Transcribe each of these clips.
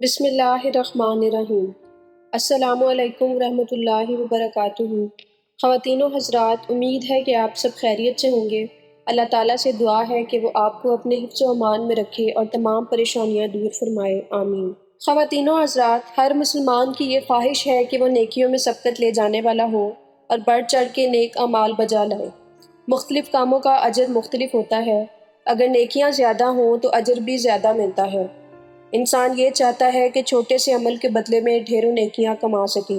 بسم اللہ الرحمن الرحیم۔ السلام علیکم ورحمۃ اللہ وبرکاتہ۔ خواتین و حضرات، امید ہے کہ آپ سب خیریت سے ہوں گے۔ اللہ تعالیٰ سے دعا ہے کہ وہ آپ کو اپنے حفظ و امان میں رکھے اور تمام پریشانیاں دور فرمائے، آمین۔ خواتین و حضرات، ہر مسلمان کی یہ خواہش ہے کہ وہ نیکیوں میں سبقت لے جانے والا ہو اور بڑھ چڑھ کے نیک اعمال بجا لائے۔ مختلف کاموں کا اجر مختلف ہوتا ہے۔ اگر نیکیاں زیادہ ہوں تو اجر بھی زیادہ ملتا ہے۔ انسان یہ چاہتا ہے کہ چھوٹے سے عمل کے بدلے میں ڈھیروں نیکیاں کما سکے۔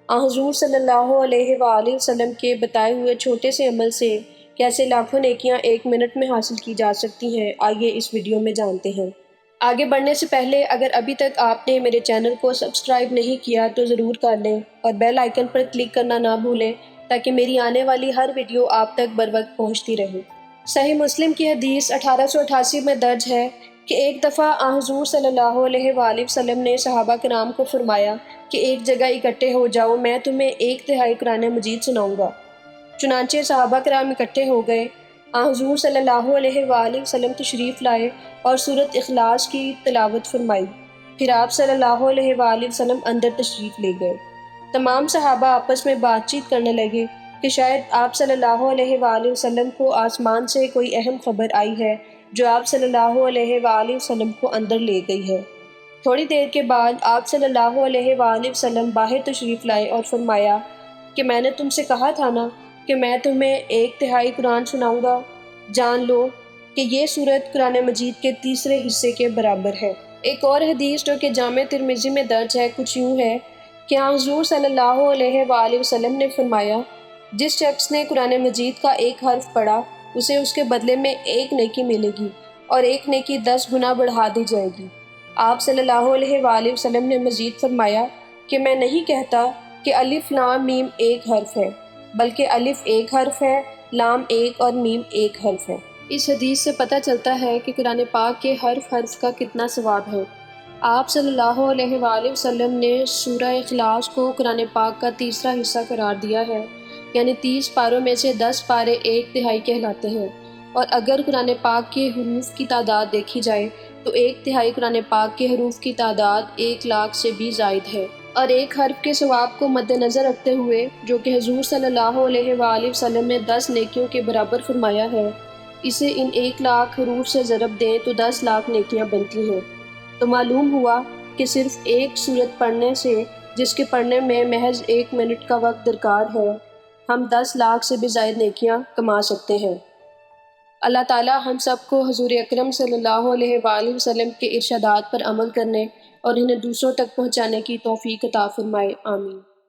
حضور صلی اللہ علیہ وآلہ وسلم کے بتائے ہوئے چھوٹے سے عمل سے کیسے لاکھوں نیکیاں ایک منٹ میں حاصل کی جا سکتی ہیں، آئیے اس ویڈیو میں جانتے ہیں۔ آگے بڑھنے سے پہلے اگر ابھی تک آپ نے میرے چینل کو سبسکرائب نہیں کیا تو ضرور کر لیں اور بیل آئیکن پر کلک کرنا نہ بھولیں تاکہ میری آنے والی ہر ویڈیو آپ تک بروقت پہنچتی رہے۔ صحیح مسلم کی حدیث 1888 میں درج ہے کہ ایک دفعہ حضور صلی اللہ علیہ وآلہ وسلم نے صحابہ کرام کو فرمایا کہ ایک جگہ اکٹھے ہو جاؤ، میں تمہیں 1/3 قرآن مجید سناؤں گا۔ چنانچہ صحابہ کرام اکٹھے ہو گئے۔ حضور صلی اللہ علیہ وآلہ وسلم تشریف لائے اور سورۃ اخلاص کی تلاوت فرمائی۔ پھر آپ صلی اللہ علیہ وآلہ وسلم اندر تشریف لے گئے۔ تمام صحابہ آپس میں بات چیت کرنے لگے کہ شاید آپ صلی اللہ علیہ وآلہ وسلم کو آسمان سے کوئی اہم خبر آئی ہے جو آپ صلی اللہ علیہ وآلہ وسلم کو اندر لے گئی ہے۔ تھوڑی دیر کے بعد آپ صلی اللہ علیہ وآلہ وسلم باہر تشریف لائے اور فرمایا کہ میں نے تم سے کہا تھا نا کہ میں تمہیں 1/3 قرآن سناؤں گا، جان لو کہ یہ سورت قرآن مجید کے تیسرے حصے کے برابر ہے۔ ایک اور حدیث جو کہ جامع ترمذی میں درج ہے کچھ یوں ہے کہ حضور صلی اللہ علیہ وآلہ وسلم نے فرمایا، جس شخص نے قرآن مجید کا ایک حرف پڑھا اسے اس کے بدلے میں 1 نیکی ملے گی اور 1 نیکی 10 گنا بڑھا دی جائے گی۔ آپ صلی اللہ علیہ وآلہ وسلم نے مزید فرمایا کہ میں نہیں کہتا کہ الف لام میم ایک حرف ہے، بلکہ الف ایک حرف ہے، لام ایک اور میم ایک حرف ہے۔ اس حدیث سے پتہ چلتا ہے کہ قرآن پاک کے حرف حرف کا کتنا ثواب ہے۔ آپ صلی اللہ علیہ وآلہ وسلم نے سورہ اخلاص کو قرآن پاک کا تیسرا حصہ قرار دیا ہے، یعنی 30 پاروں میں سے 10 پارے 1/3 کہلاتے ہیں، اور اگر قرآن پاک کے حروف کی تعداد دیکھی جائے تو 1/3 قرآن پاک کے حروف کی تعداد 1,00,000 سے بھی زائد ہے۔ اور ایک حرف کے ثواب کو مد نظر رکھتے ہوئے جو کہ حضور صلی اللہ علیہ وآلہ وسلم نے 10 نیکیوں کے برابر فرمایا ہے، اسے ان 1,00,000 حروف سے ضرب دیں تو 10,00,000 نیکیاں بنتی ہیں۔ تو معلوم ہوا کہ صرف ایک سورت پڑھنے سے، جس کے پڑھنے میں محض 1 منٹ کا وقت درکار ہے، ہم 10,00,000 سے بھی زائد نیکیاں کما سکتے ہیں۔ اللہ تعالیٰ ہم سب کو حضور اکرم صلی اللہ علیہ وآلہ وسلم کے ارشادات پر عمل کرنے اور انہیں دوسروں تک پہنچانے کی توفیق عطا فرمائے، آمین۔